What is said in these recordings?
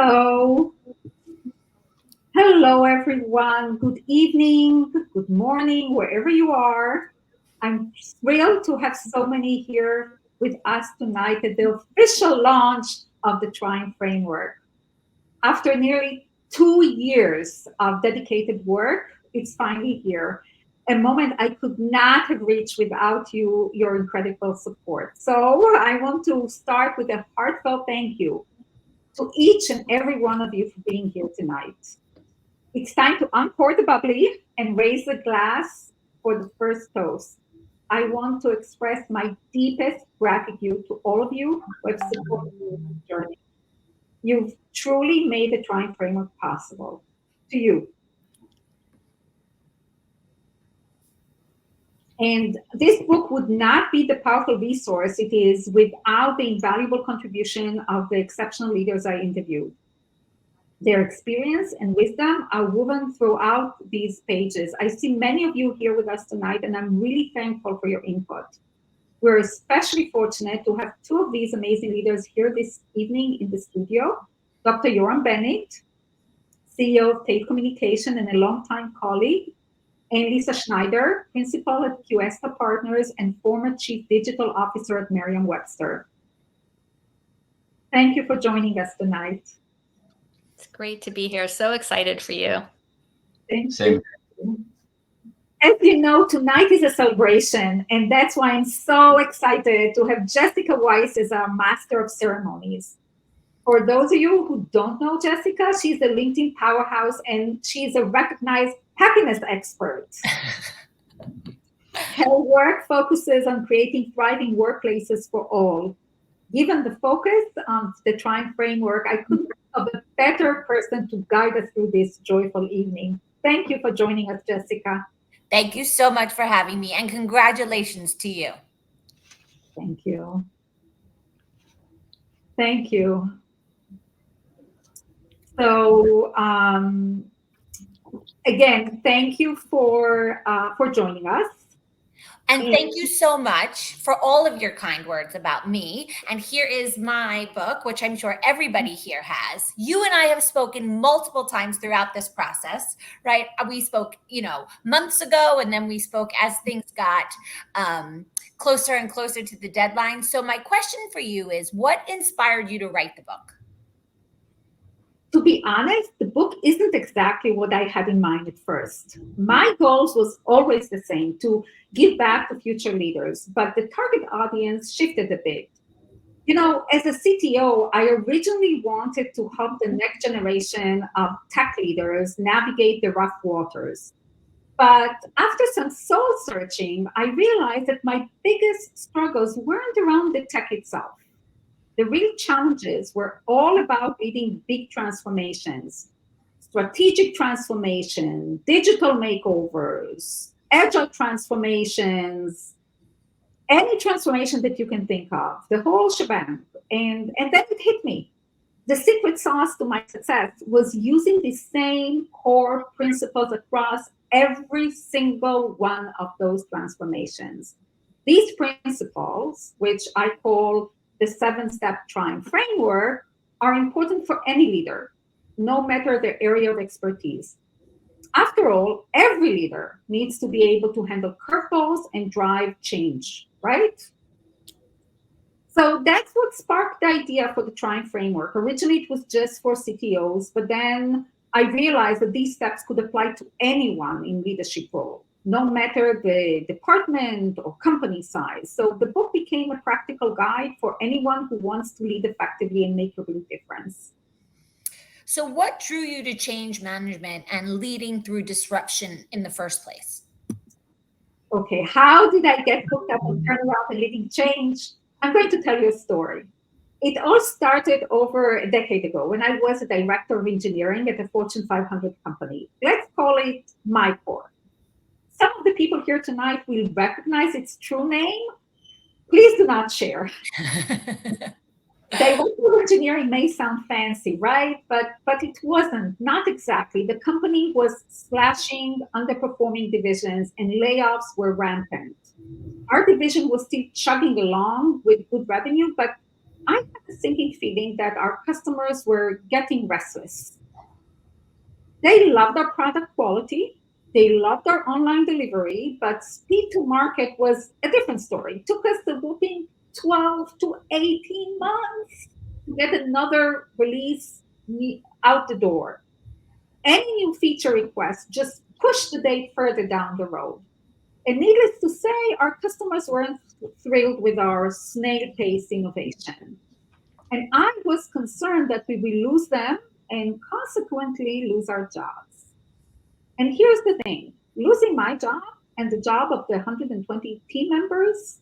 Hello. Hello, everyone. Good evening, good morning, wherever you are. I'm thrilled to have so many here with us tonight at the official launch of the Triumph Framework. After nearly 2 years of dedicated work, it's finally here. A moment I could not have reached without your incredible support. So I want to start with a heartfelt thank you to each and every one of you for being here tonight. It's time to unpour the bubbly and raise the glass for the first toast. I want to express my deepest gratitude to all of you who have supported me in this journey. You've truly made the Triumph Framework possible. To you. And this book would not be the powerful resource it is without the invaluable contribution of the exceptional leaders I interviewed. Their experience and wisdom are woven throughout these pages. I see many of you here with us tonight, and I'm really thankful for your input. We're especially fortunate to have two of these amazing leaders here this evening in the studio. Dr. Yoram Benit, CEO of Tait Communications and a longtime colleague, and Lisa Schneider, principal at QESTA Partners and former chief digital officer at Merriam-Webster. Thank you for joining us tonight. It's great to be here. So excited for you. Thank you. As you know, tonight is a celebration, and that's why I'm so excited to have Jessica Weiss as our master of ceremonies. For those of you who don't know Jessica, she's a LinkedIn powerhouse, and she's a recognized happiness expert. Her work focuses on creating thriving workplaces for all. Given the focus on the Triumph Framework, I couldn't think of a better person to guide us through this joyful evening. Thank you for joining us, Jessica. Thank you so much for having me, and congratulations to you. Thank you. Thank you. So, again, thank you for joining us. And thank you so much for all of your kind words about me. And here is my book, which I'm sure everybody here has. You and I have spoken multiple times throughout this process, right? We spoke, months ago, and then we spoke as things got closer and closer to the deadline. So my question for you is, what inspired you to write the book? To be honest, the book isn't exactly what I had in mind at first. My goals was always the same, to give back to future leaders, but the target audience shifted a bit. As a CTO, I originally wanted to help the next generation of tech leaders navigate the rough waters. But after some soul searching, I realized that my biggest struggles weren't around the tech itself. The real challenges were all about leading big transformations, strategic transformation, digital makeovers, agile transformations, any transformation that you can think of, the whole shebang. And then it hit me. The secret sauce to my success was using the same core principles across every single one of those transformations. These principles, which I call the 7-step Triumph Framework, are important for any leader, no matter their area of expertise. After all, every leader needs to be able to handle curveballs and drive change, right? So that's what sparked the idea for the Triumph Framework. Originally, it was just for CTOs, but then I realized that these steps could apply to anyone in leadership role, no matter the department or company size. So the book became a practical guide for anyone who wants to lead effectively and make a real difference. So what drew you to change management and leading through disruption in the first place? Okay, how did I get hooked up on turnaround and leading change? I'm going to tell you a story. It all started over a decade ago when I was a director of engineering at a Fortune 500 company. Let's call it MyCore. Some of the people here tonight will recognize its true name. Please do not share. Director of engineering may sound fancy, right? But it wasn't, not exactly. The company was slashing underperforming divisions and layoffs were rampant. Our division was still chugging along with good revenue, but I had a sinking feeling that our customers were getting restless. They loved our product quality, they loved our online delivery, but speed to market was a different story. It took us a whooping 12 to 18 months to get another release out the door. Any new feature request just pushed the date further down the road. And needless to say, our customers weren't thrilled with our snail pace innovation. And I was concerned that we will lose them and consequently lose our jobs. And here's the thing, losing my job and the job of the 120 team members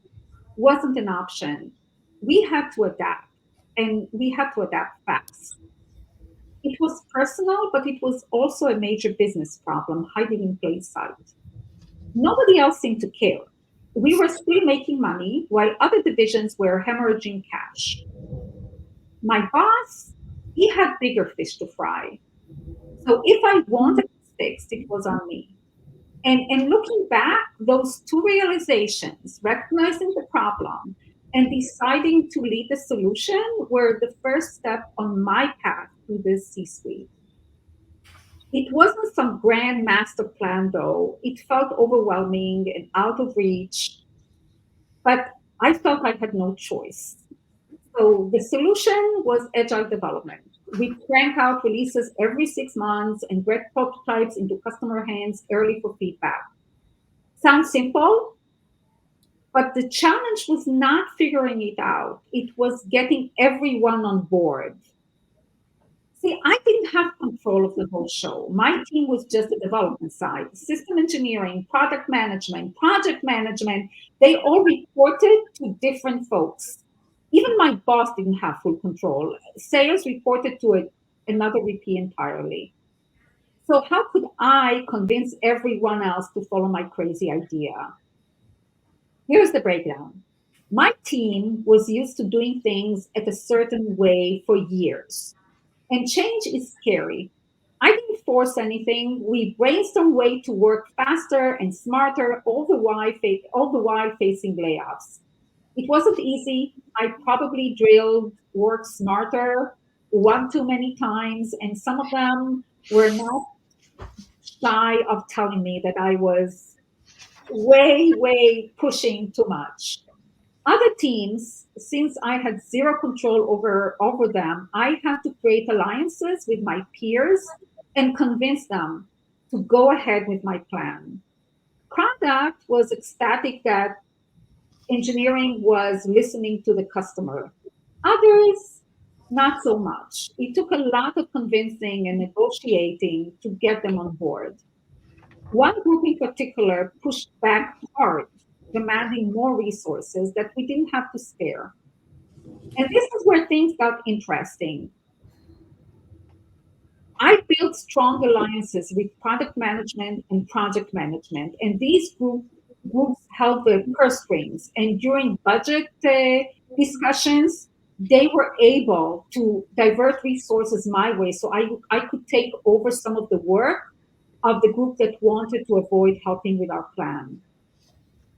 wasn't an option. We had to adapt, and we had to adapt fast. It was personal, but it was also a major business problem hiding in plain sight. Nobody else seemed to care. We were still making money while other divisions were hemorrhaging cash. My boss, he had bigger fish to fry. So if I wanted this fixed, it was on me. And looking back, those two realizations, recognizing the problem and deciding to lead the solution, were the first step on my path to this C suite. It wasn't some grand master plan, though. It felt overwhelming and out of reach, but I felt I had no choice. So the solution was agile development. We crank out releases every 6 months and get prototypes into customer hands early for feedback. Sounds simple, but the challenge was not figuring it out. It was getting everyone on board. See, I didn't have control of the whole show. My team was just the development side, system engineering, product management, project management. They all reported to different folks. Even my boss didn't have full control. Sales reported to another VP entirely. So, how could I convince everyone else to follow my crazy idea? Here's the breakdown. My team was used to doing things at a certain way for years. And change is scary. I didn't force anything. We brainstormed way to work faster and smarter, all the while facing layoffs. It wasn't easy. I probably drilled work smarter one too many times, and some of them were not shy of telling me that I was way pushing too much. Other teams, since I had zero control over them, I had to create alliances with my peers and convince them to go ahead with my plan. Product was ecstatic that engineering was listening to the customer. Others, not so much. It took a lot of convincing and negotiating to get them on board. One group in particular pushed back hard, demanding more resources that we didn't have to spare. And this is where things got interesting. I built strong alliances with product management and project management, and these groups held the purse strings. And during budget discussions, they were able to divert resources my way so I could take over some of the work of the group that wanted to avoid helping with our plan.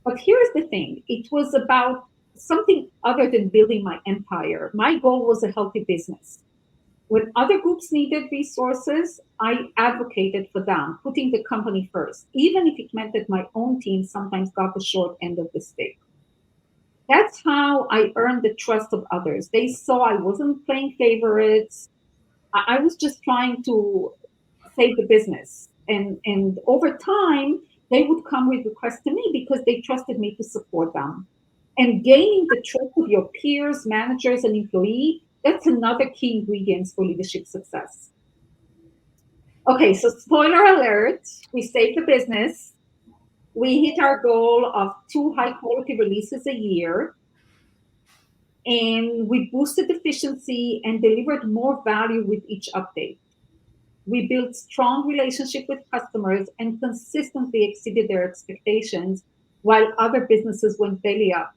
But here's the thing, it was about something other than building my empire. My goal was a healthy business. When other groups needed resources, I advocated for them, putting the company first, even if it meant that my own team sometimes got the short end of the stick. That's how I earned the trust of others. They saw I wasn't playing favorites. I was just trying to save the business. And over time, they would come with requests to me because they trusted me to support them. And gaining the trust of your peers, managers, and employees, that's another key ingredient for leadership success. Okay, so spoiler alert, we saved the business. We hit our goal of 2 high quality releases a year, and we boosted efficiency and delivered more value with each update. We built strong relationship with customers and consistently exceeded their expectations while other businesses went belly up.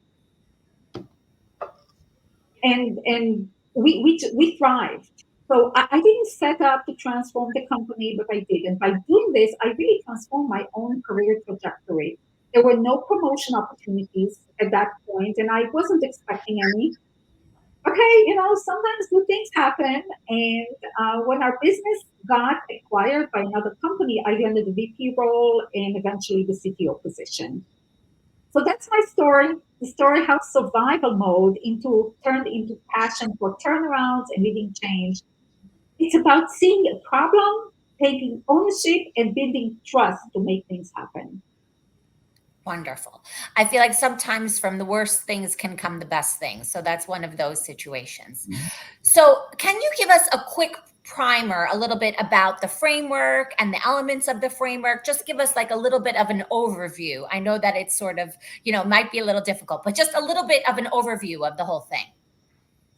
And we thrived. So I didn't set up to transform the company, but I did. And by doing this, I really transformed my own career trajectory. There were no promotion opportunities at that point, and I wasn't expecting any. Okay, sometimes good things happen. And when our business got acquired by another company, I landed the VP role and eventually the CTO position. So that's my story. The story how survival mode turned into passion for turnarounds and leading change. It's about seeing a problem, taking ownership, and building trust to make things happen. Wonderful. I feel like sometimes from the worst things can come the best things. So that's one of those situations. So, can you give us a quick primer, a little bit about the framework and the elements of the framework? Just give us like a little bit of an overview. I know that it's sort of, might be a little difficult, but just a little bit of an overview of the whole thing.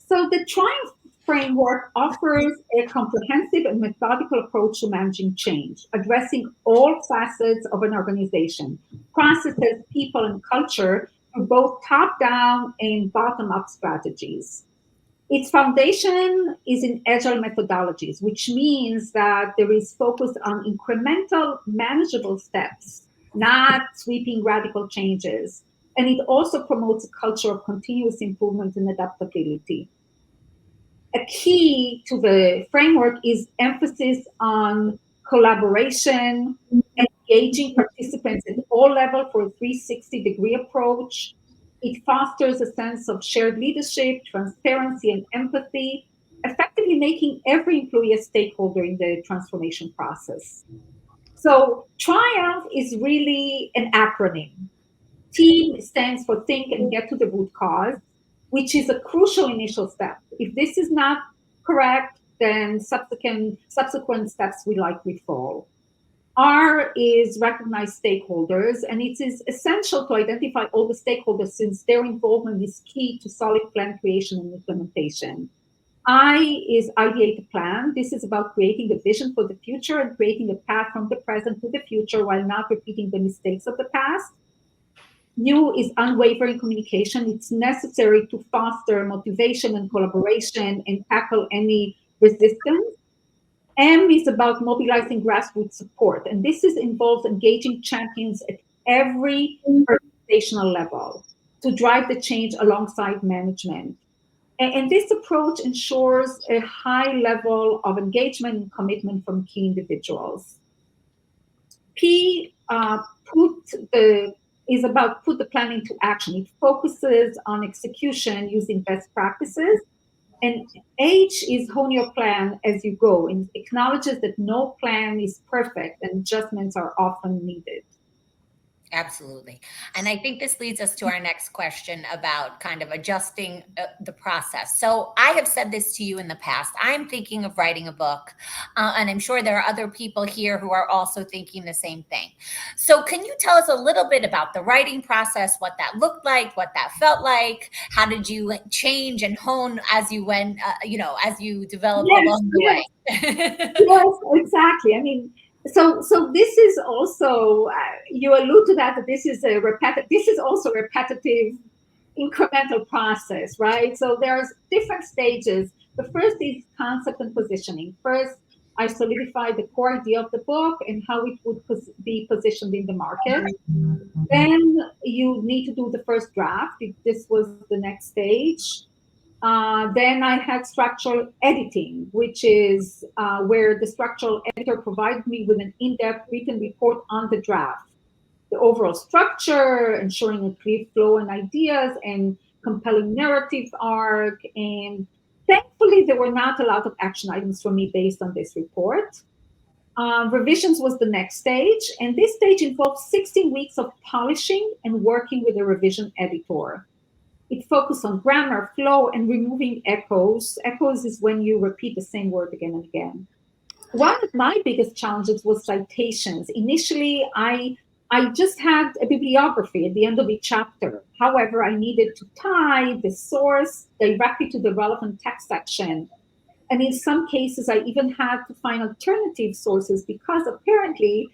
So the Triumph framework offers a comprehensive and methodical approach to managing change, addressing all facets of an organization, processes, people, and culture through both top-down and bottom-up strategies. Its foundation is in agile methodologies, which means that there is focus on incremental, manageable steps, not sweeping radical changes. And it also promotes a culture of continuous improvement and adaptability. A key to the framework is emphasis on collaboration, engaging participants at all levels for a 360-degree approach. It fosters a sense of shared leadership, transparency, and empathy, effectively making every employee a stakeholder in the transformation process. So, Triumph is really an acronym. Team stands for think and get to the root cause, which is a crucial initial step. If this is not correct, then subsequent steps will likely fall. R is recognize stakeholders, and it is essential to identify all the stakeholders since their involvement is key to solid plan creation and implementation. I is ideate a plan. This is about creating a vision for the future and creating a path from the present to the future while not repeating the mistakes of the past. U is unwavering communication. It's necessary to foster motivation and collaboration and tackle any resistance. M is about mobilizing grassroots support, and this is involves engaging champions at every organizational level to drive the change alongside management. And this approach ensures a high level of engagement and commitment from key individuals. P is about put the plan into action. It focuses on execution using best practices. And H is hone your plan as you go and acknowledges that no plan is perfect and adjustments are often needed. Absolutely. And I think this leads us to our next question about kind of adjusting the process. So I have said this to you in the past. I'm thinking of writing a book, and I'm sure there are other people here who are also thinking the same thing. So can you tell us a little bit about the writing process, what that looked like, what that felt like? How did you change and hone as you went, as you developed along the way? Yes, exactly. I mean, so this is also you allude to that this is also repetitive incremental process, right? So there's different stages. The first is concept and positioning. First, I solidify the core idea of the book and how it would be positioned in the market. Then you need to do the first draft. This was the next stage. Then I had structural editing, which is where the structural editor provided me with an in-depth written report on the draft, the overall structure, ensuring a clear flow and ideas and compelling narrative arc. And thankfully, there were not a lot of action items for me based on this report. Revisions was the next stage, and this stage involved 16 weeks of polishing and working with a revision editor. It focused on grammar, flow, and removing echoes. Echoes is when you repeat the same word again and again. One of my biggest challenges was citations. Initially, I just had a bibliography at the end of each chapter. However, I needed to tie the source directly to the relevant text section. And in some cases, I even had to find alternative sources because apparently,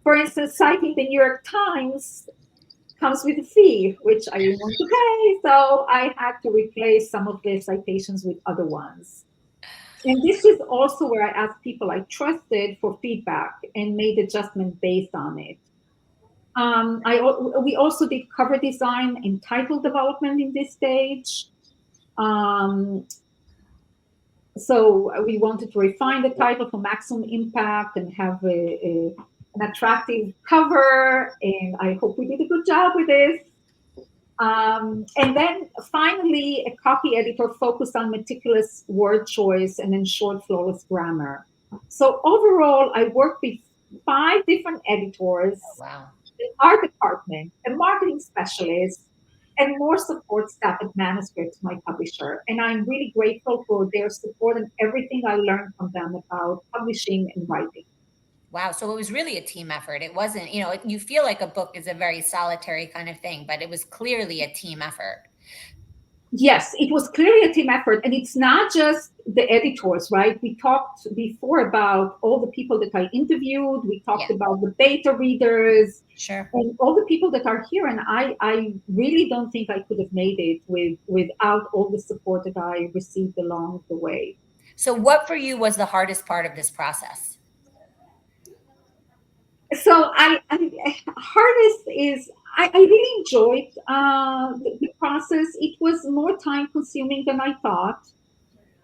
for instance, citing the New York Times comes with a fee, which I didn't want to pay. So I had to replace some of the citations with other ones. And this is also where I asked people I trusted for feedback and made adjustments based on it. We also did cover design and title development in this stage. Um, so we wanted to refine the title for maximum impact and have an attractive cover. And I hope we did a good job with this. And then finally, a copy editor focused on meticulous word choice and ensured flawless grammar. So overall, I worked with 5 different editors, Wow. an art department, a marketing specialist, and more support staff at Manuscript, my publisher. And I'm really grateful for their support and everything I learned from them about publishing and writing. Wow. So it was really a team effort. It wasn't, you feel like a book is a very solitary kind of thing, but it was clearly a team effort. Yes, it was clearly a team effort. And it's not just the editors, right? We talked before about all the people that I interviewed. We talked about the beta readers. Sure. And all the people that are here. And I really don't think I could have made it without all the support that I received along the way. So what for you was the hardest part of this process? So hardest is I really enjoyed the process. It was more time consuming than I thought.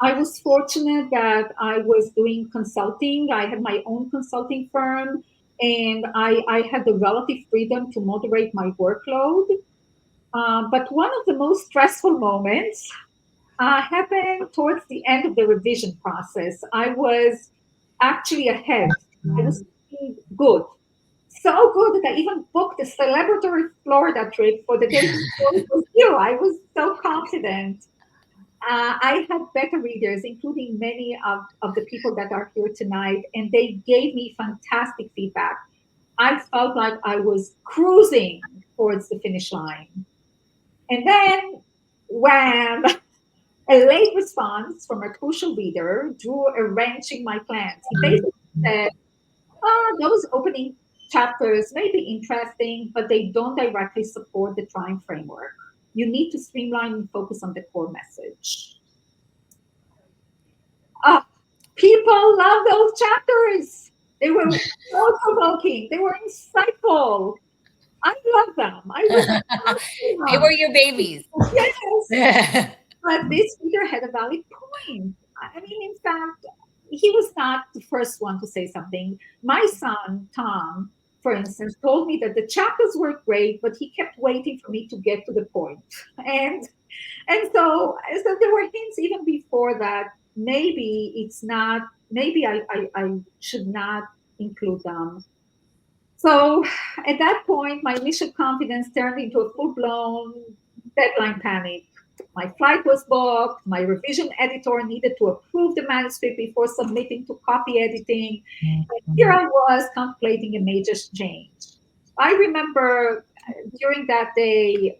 I was fortunate that I was doing consulting. I had my own consulting firm, and I had the relative freedom to moderate my workload. But one of the most stressful moments happened towards the end of the revision process. I was actually ahead. I was feeling good. So good that I even booked a celebratory Florida trip for the day before it was due. I was so confident. I had beta readers, including many of the people that are here tonight, and they gave me fantastic feedback. I felt like I was cruising towards the finish line. And then, wham, a late response from a crucial reader drew a wrench in my plans. He basically said, those opening chapters may be interesting, but they don't directly support the Triumph framework. You need to streamline and focus on the core message. People love those chapters. They were so provoking. They were insightful. I love them. I really love They them. were your babies. Yes. But this reader had a valid point. I mean, in fact, he was not the first one to say something. My son, Tom, for instance, told me that the chapters were great, but he kept waiting for me to get to the point. And so there were hints even before that maybe it's not, maybe I should not include them. So at that point, my initial confidence turned into a full-blown deadline panic. My flight was booked. My revision editor needed to approve the manuscript before submitting to copy editing. And here I was contemplating a major change. I remember during that day,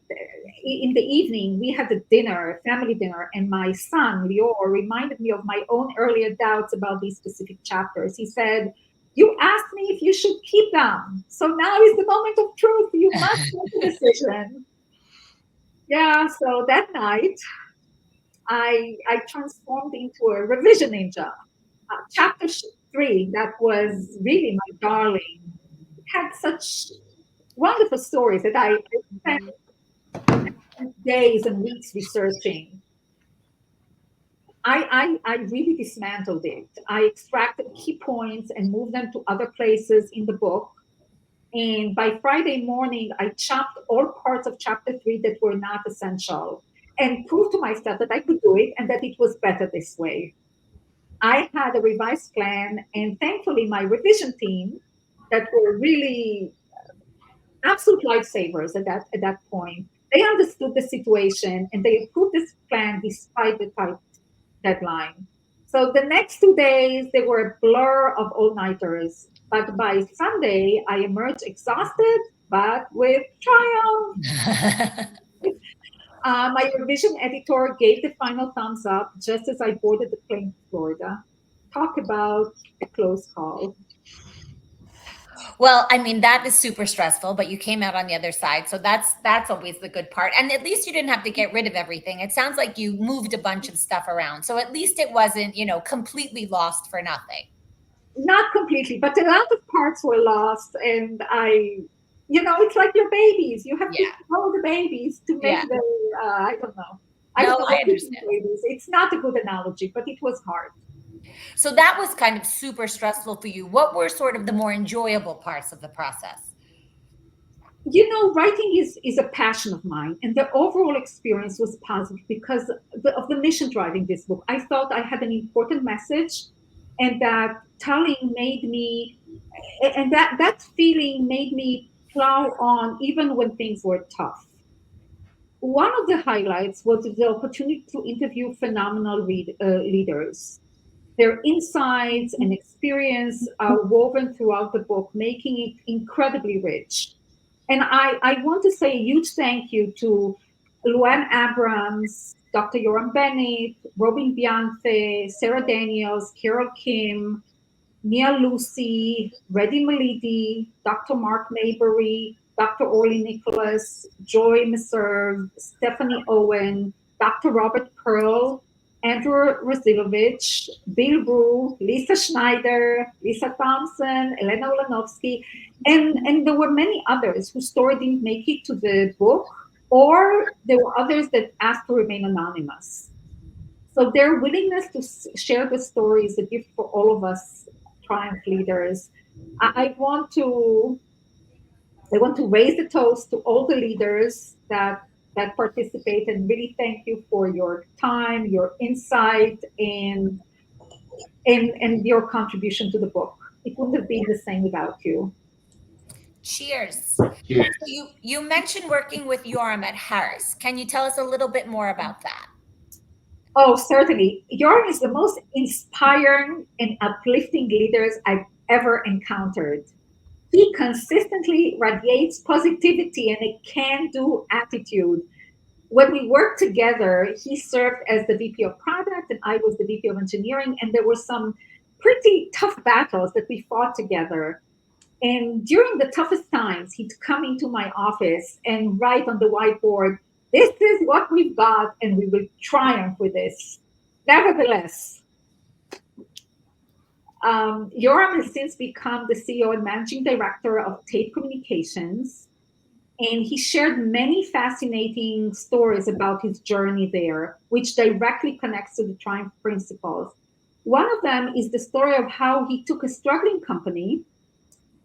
in the evening, we had a dinner, a family dinner, and my son, Lior, reminded me of my own earlier doubts about these specific chapters. He said, "You asked me if you should keep them. So now is the moment of truth. You must make a decision." Yeah, so that night, I transformed into a revision ninja. Chapter 3, that was really my darling, it had such wonderful stories that I spent days and weeks researching. I really dismantled it. I extracted key points and moved them to other places in the book. And by Friday morning, I chopped all parts of chapter 3 that were not essential and proved to myself that I could do it and that it was better this way. I had a revised plan, and thankfully, my revision team that were really absolute lifesavers at that point. They understood the situation and they approved this plan despite the tight deadline. So the next 2 days, they were a blur of all-nighters. But by Sunday, I emerged exhausted, but with triumph. My revision editor gave the final thumbs up just as I boarded the plane to Florida. Talk about a close call. Well, I mean, that is super stressful, but you came out on the other side. So that's always the good part. And at least you didn't have to get rid of everything. It sounds like you moved a bunch of stuff around. So at least it wasn't, completely lost for nothing. Not completely, but a lot of parts were lost. And it's like your babies. You have to grow the babies to make them, I don't know. I No, don't know I what you think, understand. ladies. It's not a good analogy, but it was hard. So that was kind of super stressful for you. What were sort of the more enjoyable parts of the process? Writing is a passion of mine, and the overall experience was positive because of the mission driving this book. I felt I had an important message, and that telling made me, and that feeling made me plow on even when things were tough. One of the highlights was the opportunity to interview phenomenal leaders. Their insights and experience are woven throughout the book, making it incredibly rich. And I want to say a huge thank you to Luann Abrams, Dr. Yoram Benit, Robin Bianfe, Sarah Daniels, Carol Kim, Nia Lucy, Reddy Malidi, Dr. Mark Maybury, Dr. Orly Nicholas, Joy Meserve, Stephanie Owen, Dr. Robert Pearl, Andrew Rosilovich, Bill Brew, Lisa Schneider, Lisa Thompson, Elena Ulanovsky, and there were many others whose story didn't make it to the book, or there were others that asked to remain anonymous. So their willingness to share the story is a gift for all of us Triumph leaders. I want to raise a toast to all the leaders that participate and really thank you for your time, your insight, and your contribution to the book. It wouldn't have been the same without you. Cheers. Cheers. So you mentioned working with Yoram at Harris. Can you tell us a little bit more about that? Oh, certainly. Yoram is the most inspiring and uplifting leaders I've ever encountered. He consistently radiates positivity and a can-do attitude. When we worked together, he served as the VP of product and I was the VP of engineering, and there were some pretty tough battles that we fought together. And during the toughest times, he'd come into my office and write on the whiteboard, "This is what we've got, and we will triumph with this." Nevertheless, Yoram has since become the CEO and managing director of Tait Communications, and he shared many fascinating stories about his journey there, which directly connects to the Triumph principles. One of them is the story of how he took a struggling company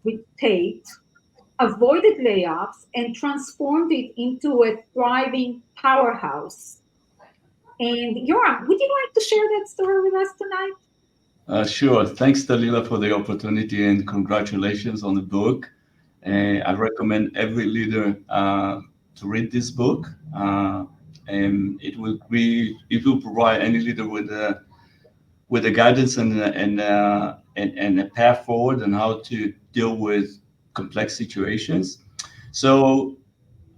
with Tait, avoided layoffs, and transformed it into a thriving powerhouse. And Yoram, would you like to share that story with us tonight? Sure. Thanks, Talila, for the opportunity and congratulations on the book. I recommend every leader to read this book. And it will provide any leader with a guidance and a path forward on how to deal with complex situations. So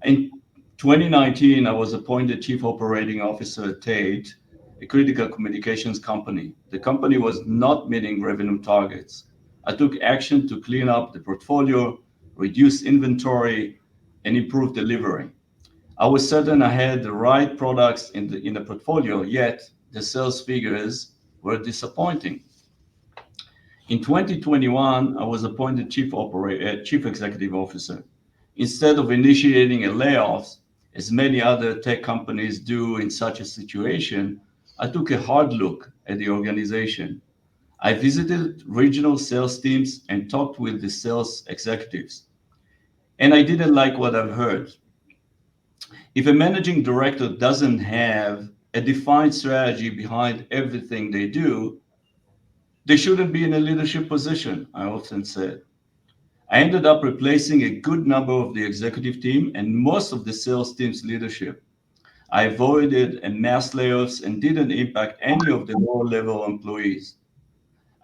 in 2019, I was appointed Chief Operating Officer at Tait, a critical communications company. The company was not meeting revenue targets. I took action to clean up the portfolio, reduce inventory, and improve delivery. I was certain I had the right products in the portfolio, yet the sales figures were disappointing. In 2021, I was appointed Chief Executive Officer. Instead of initiating a layoffs, as many other tech companies do in such a situation, I took a hard look at the organization. I visited regional sales teams and talked with the sales executives. And I didn't like what I've heard. If a managing director doesn't have a defined strategy behind everything they do, they shouldn't be in a leadership position, I often said. I ended up replacing a good number of the executive team and most of the sales team's leadership. I avoided a mass layoffs and didn't impact any of the lower level employees.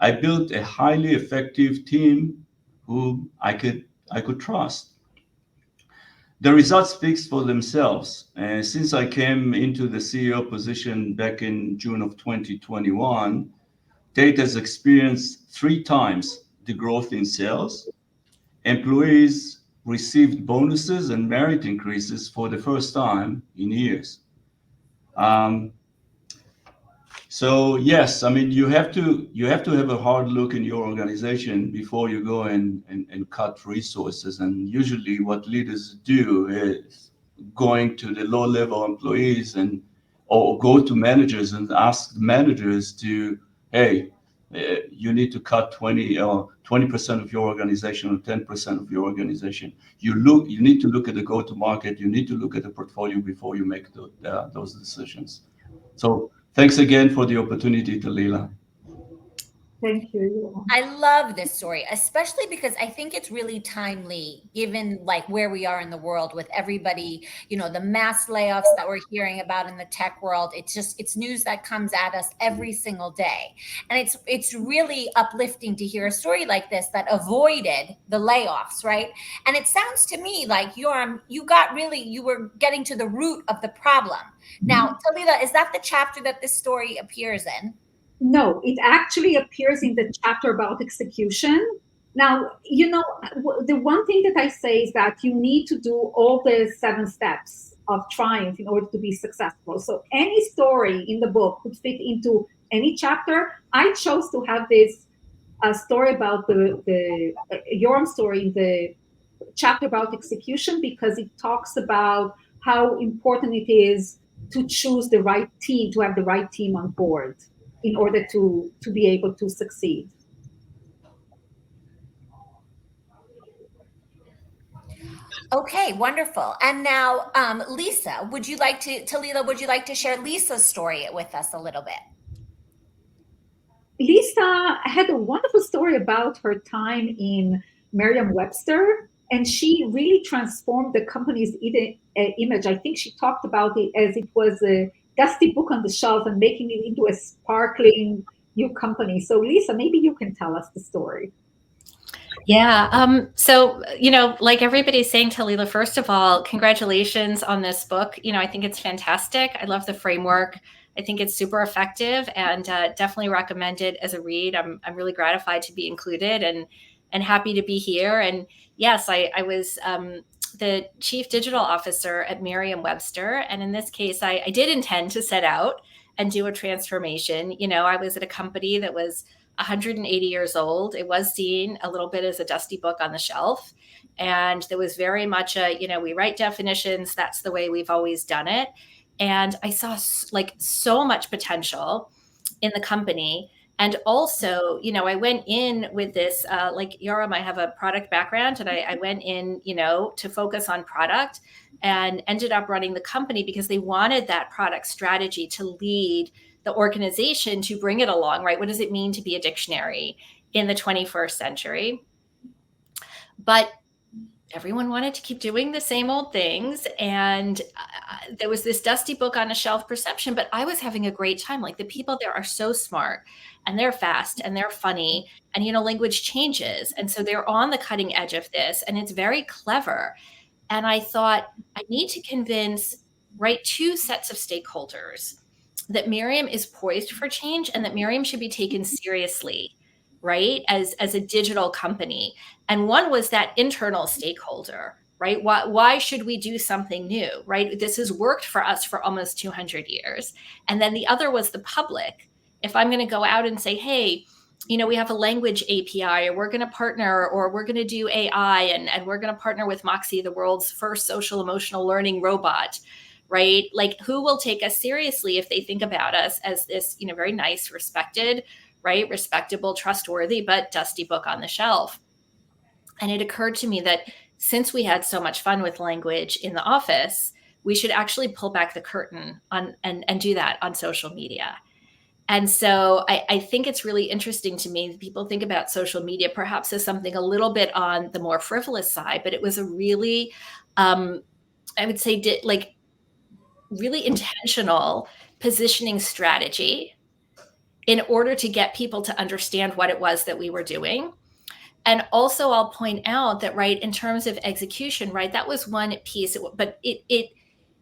I built a highly effective team who I could trust. The results speak for themselves. Since I came into the CEO position back in June of 2021, Tait has experienced 3 times the growth in sales. Employees received bonuses and merit increases for the first time in years. Um, so yes, I mean you have to have a hard look in your organization before you go and cut resources. And usually, what leaders do is going to the low level employees and or go to managers and ask managers to, hey, you need to cut 20% of your organization or 10% of your organization. You need to look at the go-to-market. You need to look at the portfolio before you make those decisions. So thanks again for the opportunity, Talila. Thank you. I love this story, especially because I think it's really timely given like where we are in the world with everybody, you know, the mass layoffs that we're hearing about in the tech world. It's news that comes at us every single day. And it's really uplifting to hear a story like this that avoided the layoffs, right? And it sounds to me like you were getting to the root of the problem. Now, Talila, is that the chapter that this story appears in? No, it actually appears in the chapter about execution. Now, you know, the one thing that I say is that you need to do all the 7 steps of triumph in order to be successful. So any story in the book could fit into any chapter. I chose to have this story about the Yoram story in the chapter about execution because it talks about how important it is to choose the right team, to have the right team on board in order to be able to succeed. Okay, wonderful. And now, Lisa, Talila, would you like to share Lisa's story with us a little bit? Lisa had a wonderful story about her time in Merriam-Webster, and she really transformed the company's image. I think she talked about it as it was a dusty book on the shelf and making it into a sparkling new company. So Lisa, maybe you can tell us the story. Yeah. So, you know, like everybody's saying, Talila, first of all, congratulations on this book. You know, I think it's fantastic. I love the framework. I think it's super effective and definitely recommend it as a read. I'm really gratified to be included and happy to be here. And yes, I was the chief digital officer at Merriam-Webster. And in this case, I did intend to set out and do a transformation. You know, I was at a company that was 180 years old. It was seen a little bit as a dusty book on the shelf. And there was very much we write definitions. That's the way we've always done it. And I saw like so much potential in the company. And also, you know, I went in with this, like Yoram, I have a product background and I went in, you know, to focus on product and ended up running the company because they wanted that product strategy to lead the organization to bring it along, right? What does it mean to be a dictionary in the 21st century? But everyone wanted to keep doing the same old things. And there was this dusty book on a shelf perception, but I was having a great time. Like the people there are so smart and they're fast and they're funny and, you know, language changes. And so they're on the cutting edge of this and it's very clever. And I thought I need to convince, right, 2 sets of stakeholders that Merriam is poised for change and that Merriam should be taken seriously, right, as a digital company. And one was that internal stakeholder, right? Why should we do something new, right? This has worked for us for almost 200 years. And then the other was the public. If I'm going to go out and say, hey, you know, we have a language API, or we're going to partner, or we're going to do AI, and we're going to partner with Moxie, the world's first social emotional learning robot, right? Like, who will take us seriously if they think about us as this, you know, very nice, respected, right, respectable, trustworthy, but dusty book on the shelf? And it occurred to me that since we had so much fun with language in the office, we should actually pull back the curtain on and do that on social media. And so I think it's really interesting to me that people think about social media perhaps as something a little bit on the more frivolous side, but it was a really, I would say, like really intentional positioning strategy in order to get people to understand what it was that we were doing. And also I'll point out that, right, in terms of execution, right, that was one piece, but it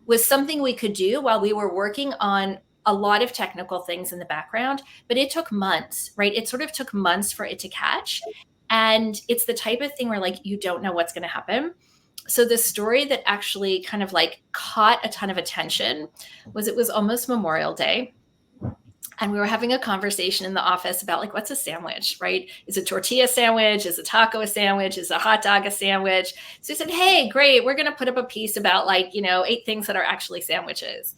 was something we could do while we were working on a lot of technical things in the background, but it took months, right? It sort of took months for it to catch. And it's the type of thing where like, you don't know what's going to happen. So the story that actually kind of like caught a ton of attention was, it was almost Memorial Day. And we were having a conversation in the office about like, what's a sandwich, right? Is a tortilla sandwich? Is a taco a sandwich? Is a hot dog a sandwich? So I said, hey, great. We're going to put up a piece about like, you know, 8 things that are actually sandwiches.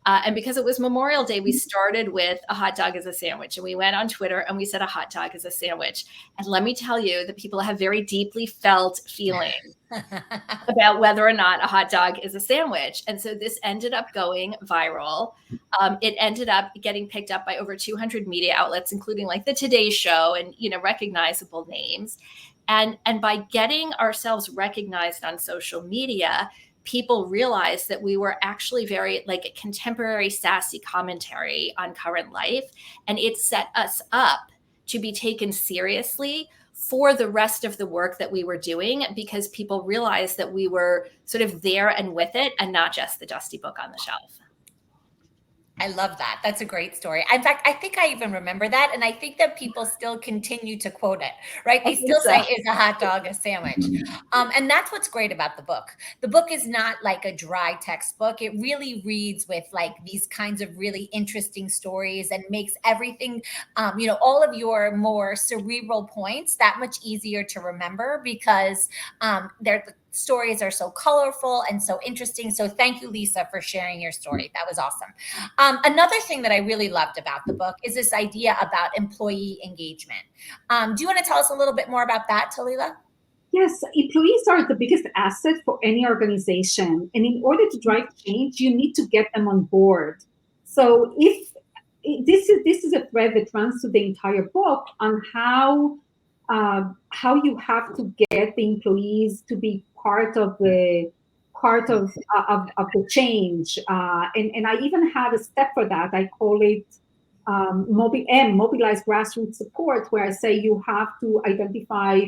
And because it was Memorial Day, we started with a hot dog as a sandwich. And we went on Twitter and we said a hot dog as a sandwich. And let me tell you that people have very deeply felt feelings about whether or not a hot dog is a sandwich. And so this ended up going viral. It ended up getting picked up by over 200 media outlets, including like the Today Show and, recognizable names. And by getting ourselves recognized on social media, people realized that we were actually very like a contemporary, sassy commentary on current life. And it set us up to be taken seriously for the rest of the work that we were doing, because people realized that we were sort of there and with it and not just the dusty book on the shelf. I love that. That's a great story. In fact, I think I even remember that. And I think that people still continue to quote it, right? They still say, is a hot dog a sandwich? And that's what's great about the book. The book is not like a dry textbook. It really reads with like these kinds of really interesting stories and makes everything, all of your more cerebral points that much easier to remember, because they're stories are so colorful and so interesting. So thank you, Lisa, for sharing your story. That was awesome. Another thing that I really loved about the book is this idea about employee engagement. Do you want to tell us a little bit more about that, Talila? Yes, employees are the biggest asset for any organization. And in order to drive change, you need to get them on board. So if this is a thread that runs through the entire book on how you have to get the employees to be part of the change, and I even have a step for that. I call it mobilize grassroots support, where I say you have to identify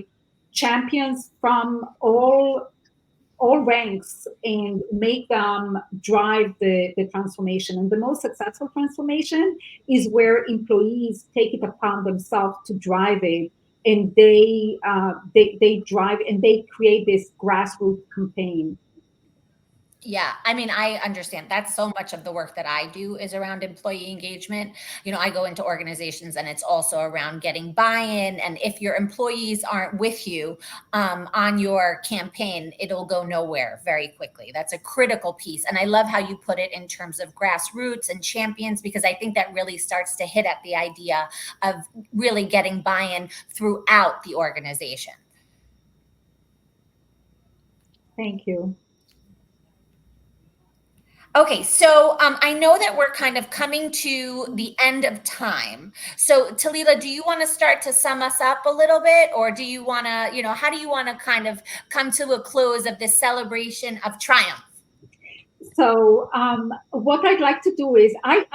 champions from all ranks and make them drive the transformation. And the most successful transformation is where employees take it upon themselves to drive it, and they drive and they create this grassroots campaign. Yeah, I mean, I understand. That's so much of the work that I do is around employee engagement. I go into organizations and it's also around getting buy-in. And if your employees aren't with you on your campaign, it'll go nowhere very quickly. That's a critical piece. And I love how you put it in terms of grassroots and champions, because I think that really starts to hit at the idea of really getting buy-in throughout the organization. Thank you. Okay, so I know that we're kind of coming to the end of time. So Talila, do you want to start to sum us up a little bit, or do you want to, how do you want to kind of come to a close of this celebration of triumph? So what I'd like to do is I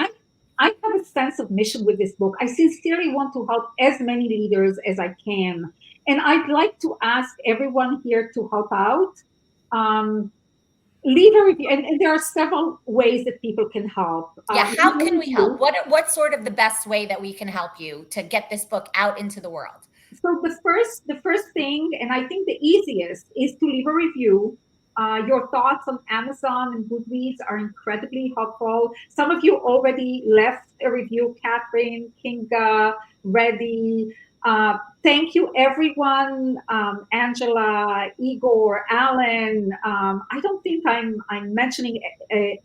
have a sense of mission with this book. I sincerely want to help as many leaders as I can. And I'd like to ask everyone here to help out. Leave a review, and there are several ways that people can help. Yeah, how can we help? What's sort of the best way that we can help you to get this book out into the world? So the first thing, and I think the easiest, is to leave a review. Your thoughts on Amazon and Goodreads are incredibly helpful. Some of you already left a review: Catherine, Kinga, Reddy. Thank you, everyone. Angela, Igor, Alan. I don't think I'm mentioning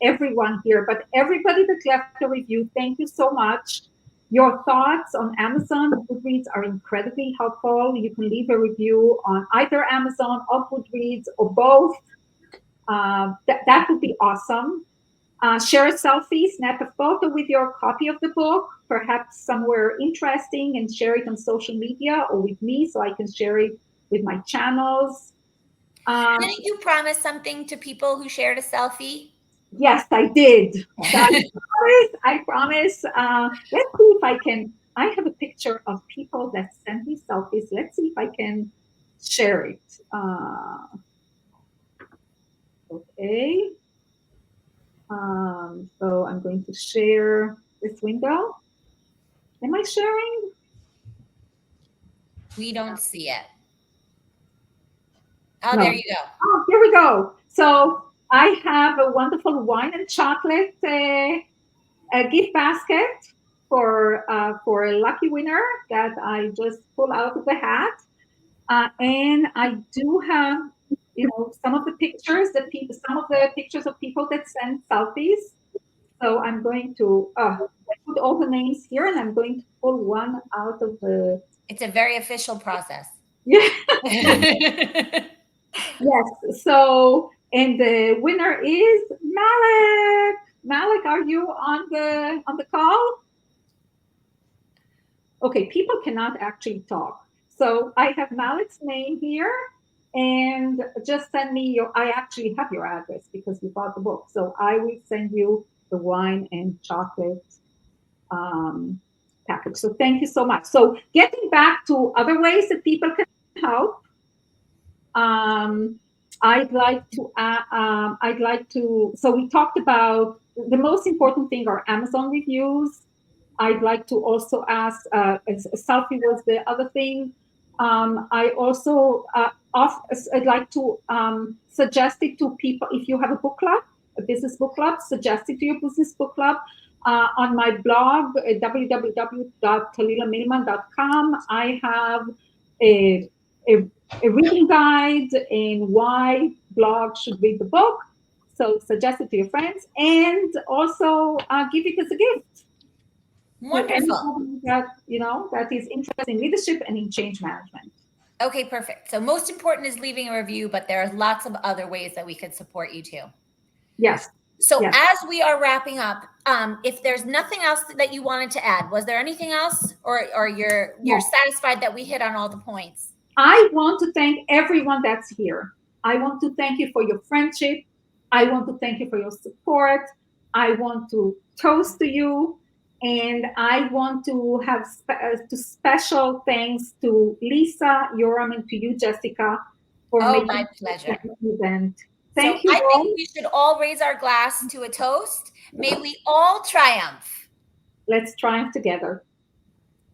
everyone here, but everybody that left a review, thank you so much. Your thoughts on Amazon and Goodreads are incredibly helpful. You can leave a review on either Amazon or Goodreads or both. That would be awesome. Share a selfie, snap a photo with your copy of the book, perhaps somewhere interesting, and share it on social media or with me so I can share it with my channels. Didn't you promise something to people who shared a selfie? Yes, I did. I promise. Let's see if I can. I have a picture of people that sent me selfies. Let's see if I can share it. Okay. So I'm going to share this window. Am I sharing? We don't see it. Oh, No. There you go. Oh, here we go. So I have a wonderful wine and chocolate a gift basket for a lucky winner that I just pull out of the hat. And I do have, some of the pictures of people that send selfies. So I'm going to put all the names here, and I'm going to pull one out of the. It's a very official process. Yeah. Yes. So, and the winner is Malik. Malik, are you on the call? Okay, people cannot actually talk. So I have Malik's name here, and just send me your. I actually have your address because you bought the book. So I will send you the wine and chocolate package. So thank you so much. So getting back to other ways that people can help. I'd like to. So we talked about the most important thing are Amazon reviews. I'd like to also ask. Selfie was the other thing. I also I'd like to suggest it to people. If you have a book club, a business book club, suggest it to your business book club. On my blog, www.talilamillman.com, I have a, a reading guide in why blogs should read the book. So suggest it to your friends, and also give it as a gift. Wonderful. That that is interested in leadership and in change management. Okay, perfect. So most important is leaving a review, but there are lots of other ways that we could support you too. Yes. So yes. As we are wrapping up, if there's nothing else that you wanted to add, was there anything else, or you're satisfied that we hit on all the points? I want to thank everyone that's here. I want to thank you for your friendship. I want to thank you for your support. I want to toast to you. And I want to have special thanks to Lisa, Yoram, and to you, Jessica, for making my pleasure. this event. Thank you. I think we should all raise our glass to a toast. May we all triumph. Let's triumph together.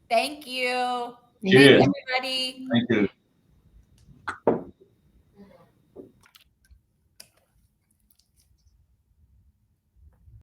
Thank you. Cheers. Thank you, everybody. Thank you.